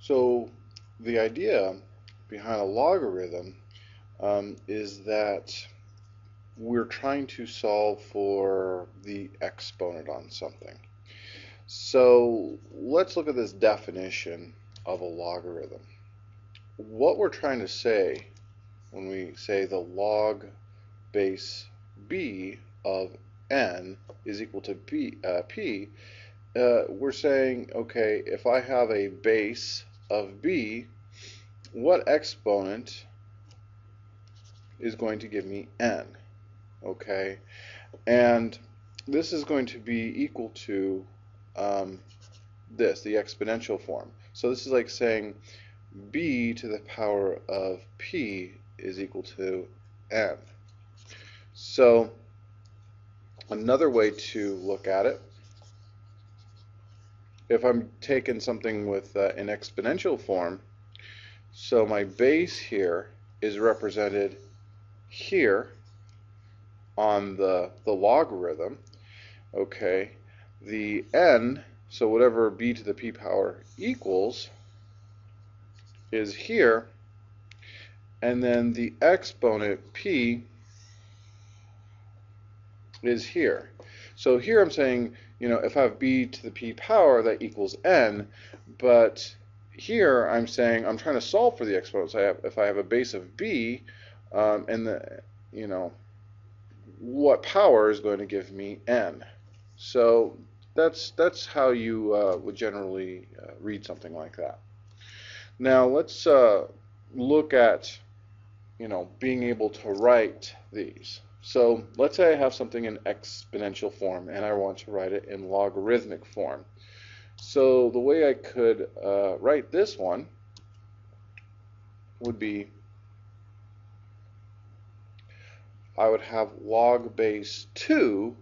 So the idea behind a logarithm is that we're trying to solve for the exponent on something. So let's look at this definition of a logarithm. What we're trying to say when we say the log base b of n is equal to p, we're saying, okay, if I have a base of b, what exponent is going to give me n? Okay, and this is going to be equal to the exponential form. So this is like saying b to the power of p is equal to n. So another way to look at it, if I'm taking something with an exponential form, so my base here is represented here on the logarithm, okay, the n, so whatever b to the p power equals is here, and then the exponent p is here. So here I'm saying, you know, if I have b to the p power, that equals n, but here I'm saying I'm trying to solve for the exponents. If I have a base of b, and what power is going to give me n? So that's how you would generally read something like that. Now let's look at being able to write these. So let's say I have something in exponential form and I want to write it in logarithmic form. So the way I could write this one would be, I would have log base 2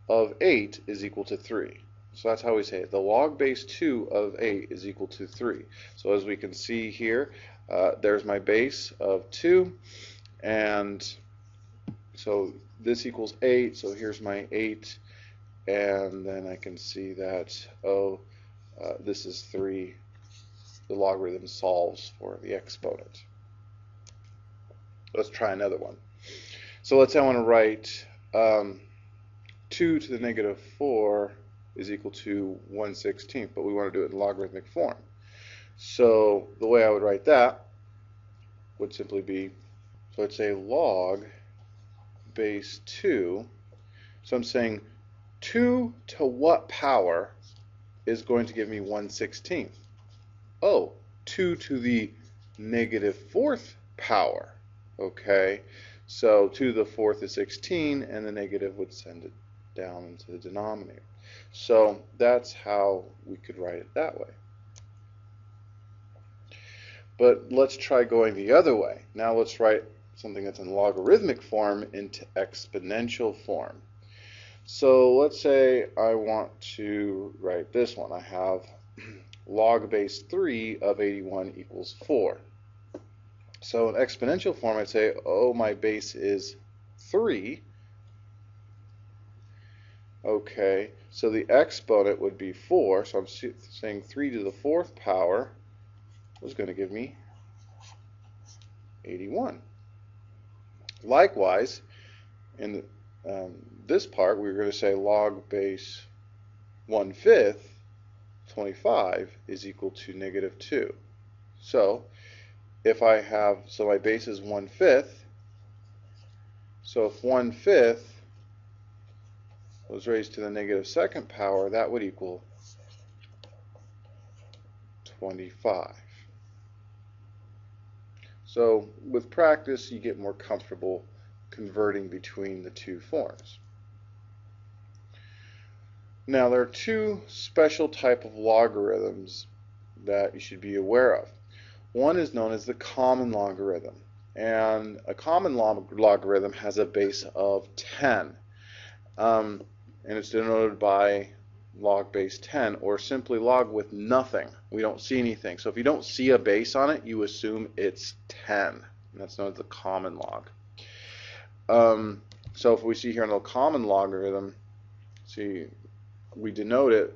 of 8 is equal to 3. So that's how we say it. The log base 2 of 8 is equal to 3. So as we can see here, there's my base of 2, and so this equals 8, so here's my 8, and then I can see that, this is 3. The logarithm solves for the exponent. Let's try another one. So let's say I want to write 2 to the negative 4 is equal to 1/16, but we want to do it in logarithmic form. So the way I would write that would simply be, so let's say log base 2. So I'm saying 2 to what power is going to give me 1/16? Oh, 2 to the negative 4th power. Okay, so 2 to the 4th is 16, and the negative would send it down into the denominator. So that's how we could write it that way. But let's try going the other way. Now let's write something that's in logarithmic form into exponential form. So let's say I want to write this one. I have log base 3 of 81 equals 4. So in exponential form, I'd say, oh, my base is 3. Okay, so the exponent would be 4, so I'm saying 3 to the 4th power is going to give me 81. Likewise, in this part, we're going to say log base 1/5 25 is equal to negative 2. So if I have, so my base is 1/5, so if 1/5 was raised to the negative second power, that would equal 25. So with practice, you get more comfortable converting between the two forms. Now there are two special type of logarithms that you should be aware of. One is known as the common logarithm, and a common logarithm has a base of 10, and it's denoted by log base 10, or simply log with nothing. We don't see anything. So if you don't see a base on it, you assume it's 10. And that's known as the common log. So if we see here in the common logarithm, see, we denote it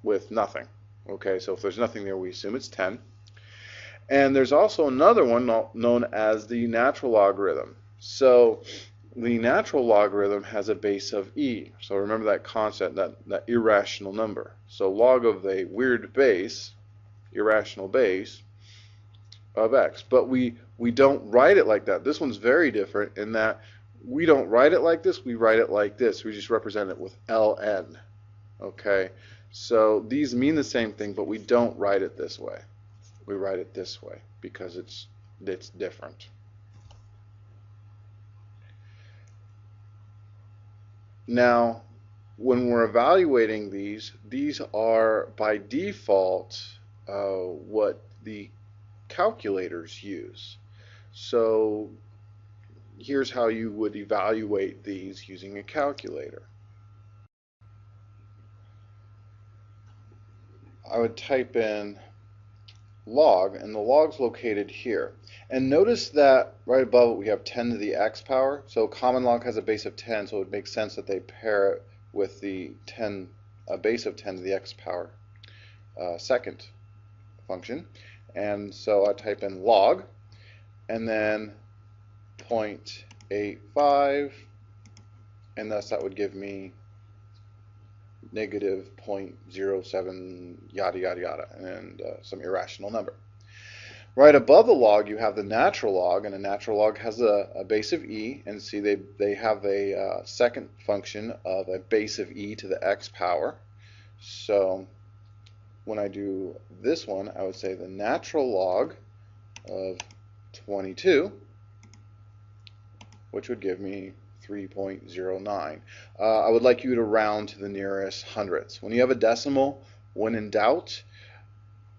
with nothing. Okay, so if there's nothing there, we assume it's 10. And there's also another one known as the natural logarithm. So the natural logarithm has a base of e. So remember that concept, that irrational number. So log of a weird base, irrational base, of x. But we don't write it like that. This one's very different in that we don't write it like this, we write it like this. We just represent it with ln. Okay? So these mean the same thing, but we don't write it this way. We write it this way because it's different. Now, when we're evaluating these are by default what the calculators use. So here's how you would evaluate these using a calculator. I would type in log, and the log's located here. And notice that right above it we have 10 to the x power. So common log has a base of 10, so it would make sense that they pair it with the a base of 10 to the x power second function. And so I type in log, and then 0.85, and thus that would give me negative 0.07 yada yada yada, and some irrational number. Right above the log you have the natural log, and a natural log has a base of e, and see they have a second function of a base of e to the x power. So when I do this one, I would say the natural log of 22, which would give me 3.09. I would like you to round to the nearest hundredths. When you have a decimal, when in doubt,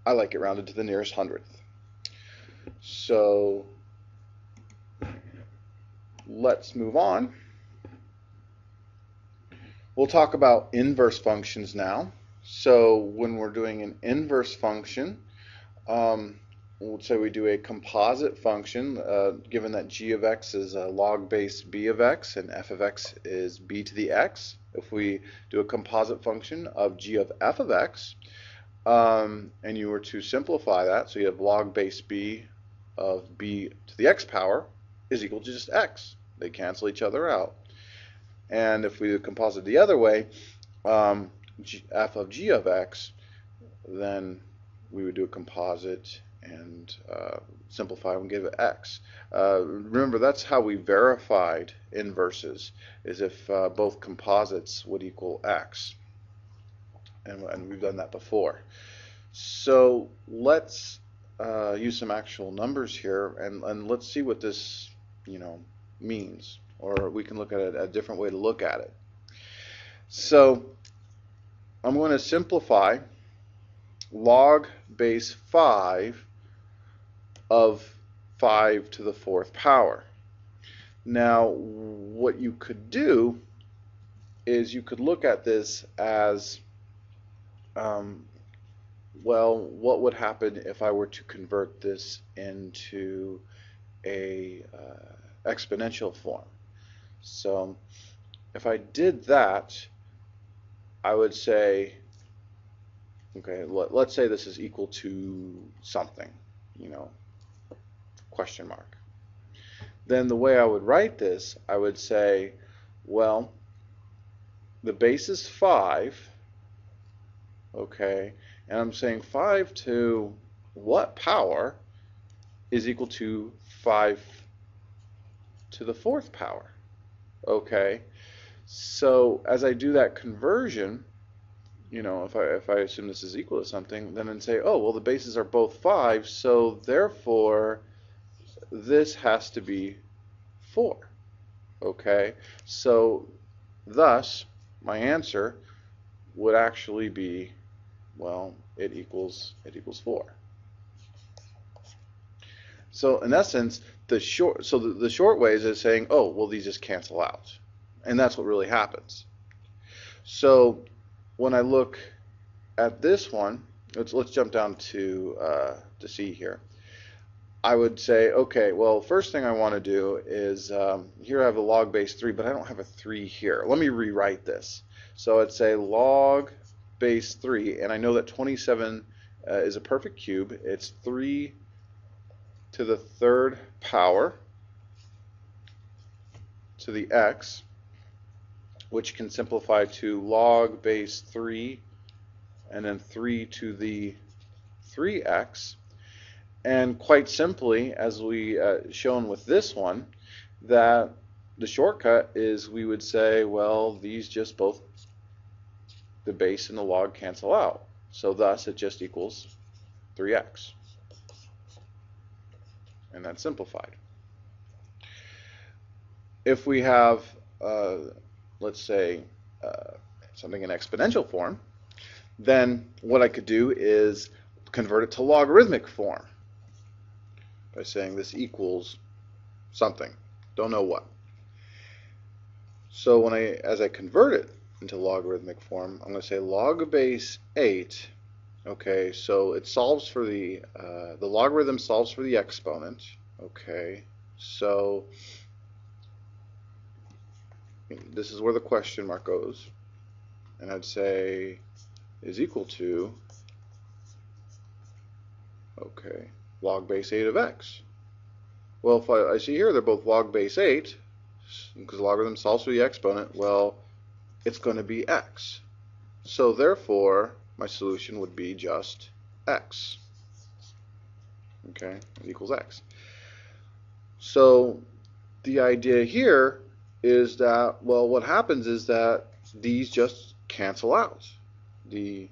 I like it rounded to the nearest hundredth. So let's move on. We'll talk about inverse functions now. So when we're doing an inverse function, we'll say we do a composite function, given that g of x is a log base b of x and f of x is b to the x. If we do a composite function of g of f of x, and you were to simplify that, so you have log base b of b to the x power is equal to just x. They cancel each other out. And if we do a composite the other way, f of g of x, then we would do a composite and simplify and give it x. Remember, that's how we verified inverses, is if both composites would equal x. And we've done that before. So let's use some actual numbers here, and let's see what this means. Or we can look at it a different way to look at it. So I'm going to simplify log base 5 of 5 to the 4th power. Now what you could do is you could look at this as well, what would happen if I were to convert this into a exponential form? So if I did that, I would say, okay, let's say this is equal to something, question mark. Then the way I would write this, I would say, well, the base is 5, okay, and I'm saying 5 to what power is equal to 5 to the 4th power, okay? So as I do that conversion, you know, if I assume this is equal to something, then I'd say, oh, well, the bases are both 5, so therefore this has to be 4, okay? So thus, my answer would actually be, well, it equals 4. So in essence, the short way is saying, oh, well, these just cancel out. And that's what really happens. So when I look at this one, let's jump down to C here. I would say, okay, well, first thing I want to do is, here I have a log base 3, but I don't have a 3 here. Let me rewrite this. So I'd say log base 3, and I know that 27 is a perfect cube. It's 3 to the 3rd power to the x, which can simplify to log base 3 and then 3 to the 3x. And quite simply, as we shown with this one, that the shortcut is we would say, well, these just both, the base and the log cancel out. So thus it just equals 3x. And that's simplified. If we have, let's say, something in exponential form, then what I could do is convert it to logarithmic form by saying this equals something, don't know what. So as I convert it into logarithmic form, I'm going to say log base 8. Okay, so it solves for the logarithm solves for the exponent. Okay, so this is where the question mark goes, and I'd say is equal to, okay, log base 8 of x. Well, if I see here they're both log base 8, because logarithm solves for the exponent, well, it's going to be x. So therefore, my solution would be just x. Okay, it equals x. So the idea here is that, well, what happens is that these just cancel out, the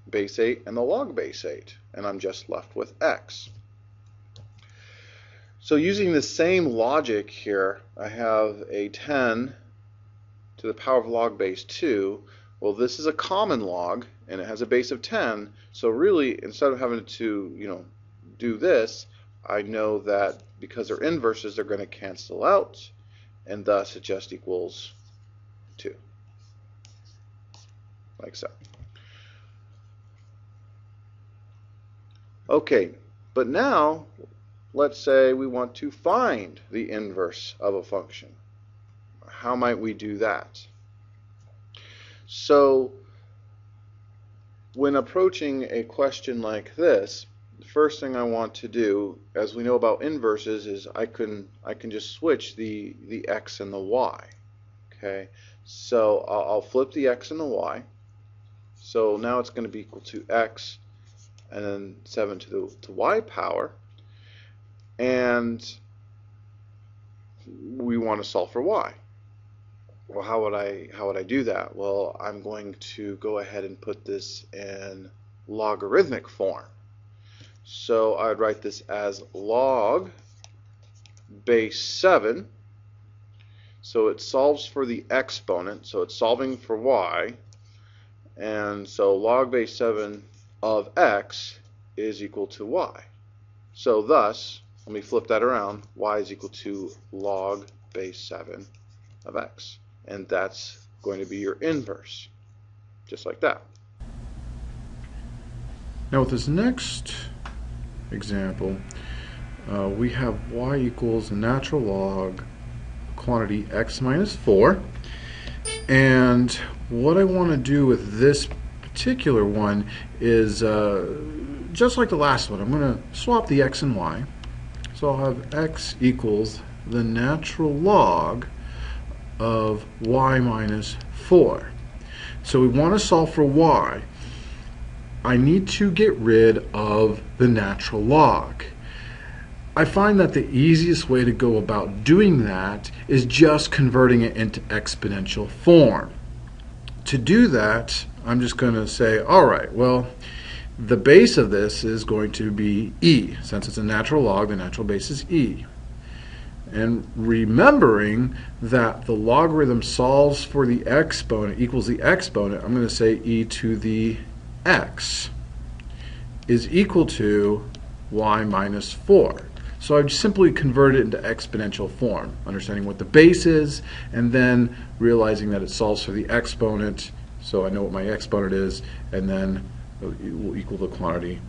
base 8 and the log base 8, and I'm just left with x. So using the same logic here, I have a 10 to the power of log base 2. Well, this is a common log, and it has a base of 10, so really, instead of having to, do this, I know that because they're inverses, they're going to cancel out, and thus it just equals 2, like so. Okay, but now let's say we want to find the inverse of a function. How might we do that? So when approaching a question like this, the first thing I want to do, as we know about inverses, is I can just switch the x and the y. Okay, so I'll flip the x and the y. So now it's going to be equal to x and then 7 to y power, and we want to solve for y. Well, how would I do that? Well, I'm going to go ahead and put this in logarithmic form. So I'd write this as log base 7. So it solves for the exponent, so it's solving for y. And so log base 7 of x is equal to y. So thus, let me flip that around, y is equal to log base 7 of x. And that's going to be your inverse, just like that. Now with this next example, we have y equals the natural log quantity x minus 4. And what I want to do with this particular one is, just like the last one, I'm going to swap the x and y. So I'll have x equals the natural log of y minus 4. So we want to solve for y. I need to get rid of the natural log. I find that the easiest way to go about doing that is just converting it into exponential form. To do that, I'm just going to say, all right, well, the base of this is going to be e. Since it's a natural log, the natural base is e. And remembering that the logarithm solves for the exponent, equals the exponent, I'm going to say e to the x is equal to y minus 4. So I've simply converted it into exponential form, understanding what the base is, and then realizing that it solves for the exponent, so I know what my exponent is, and then it will equal the quantity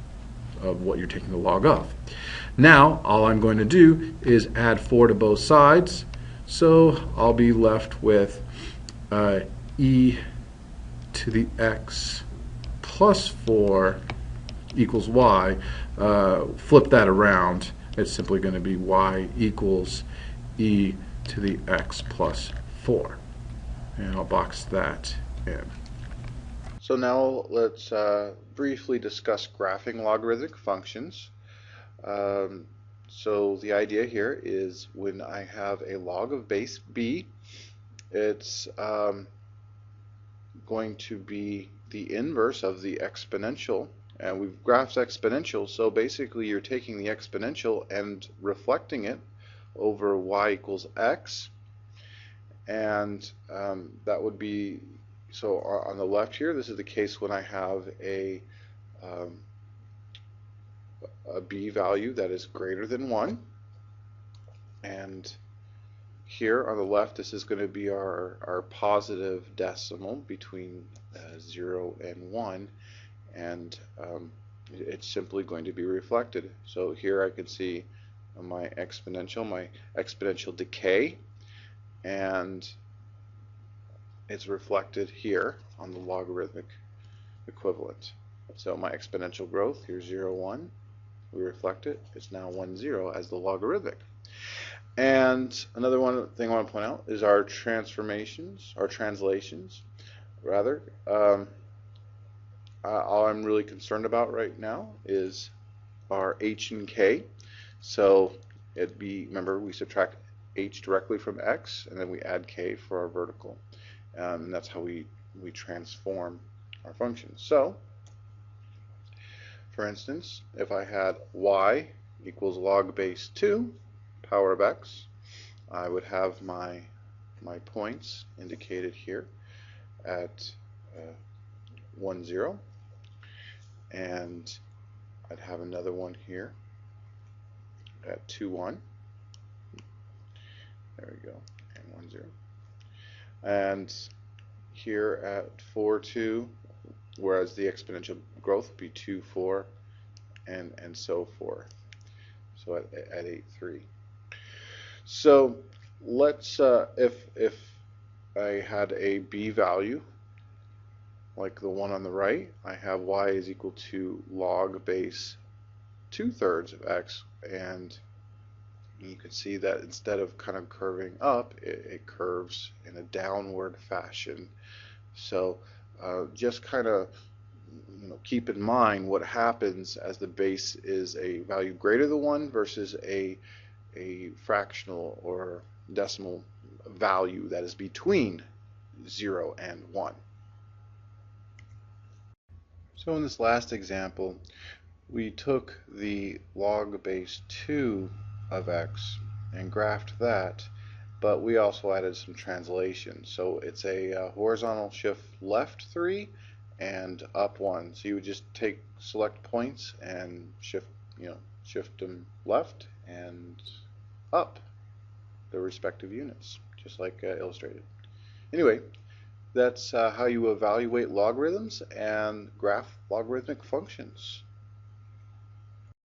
of what you're taking the log of. Now, all I'm going to do is add 4 to both sides, so I'll be left with e to the x plus 4 equals y. Flip that around, it's simply going to be y equals e to the x plus 4. And I'll box that in. So now let's briefly discuss graphing logarithmic functions. So the idea here is when I have a log of base b, it's going to be the inverse of the exponential, and we've graphed exponential, so basically you're taking the exponential and reflecting it over y equals x, and that would be, so on the left here, this is the case when I have a b value that is greater than 1, and here on the left this is going to be our positive decimal between 0 and 1, and it's simply going to be reflected. So here I can see my exponential decay, and it's reflected here on the logarithmic equivalent. So my exponential growth, here's 0, 1, we reflect it, it's now 1, 0 as the logarithmic. And another thing I want to point out is our translations rather. All I'm really concerned about right now is our h and k. So remember, we subtract h directly from x, and then we add k for our vertical. And that's how we transform our functions. So, for instance, if I had y equals log base 2 power of x, I would have my points indicated here at 1, 0, and I'd have another one here at 2, 1. There we go, and 1, 0. And here at 4, 2, whereas the exponential growth would be 2, 4, and so forth. So at 8, 3. So let's, if I had a b value, like the one on the right, I have y is equal to log base 2/3 of x, and you can see that instead of kind of curving up, it curves in a downward fashion. So just kind of keep in mind what happens as the base is a value greater than 1 versus a fractional or decimal value that is between 0 and 1. So in this last example, we took the log base 2 of x and graphed that, but we also added some translation. So it's a horizontal shift left 3 and up 1. So you would just select points and shift them left and up the respective units, just like illustrated. Anyway, that's how you evaluate logarithms and graph logarithmic functions.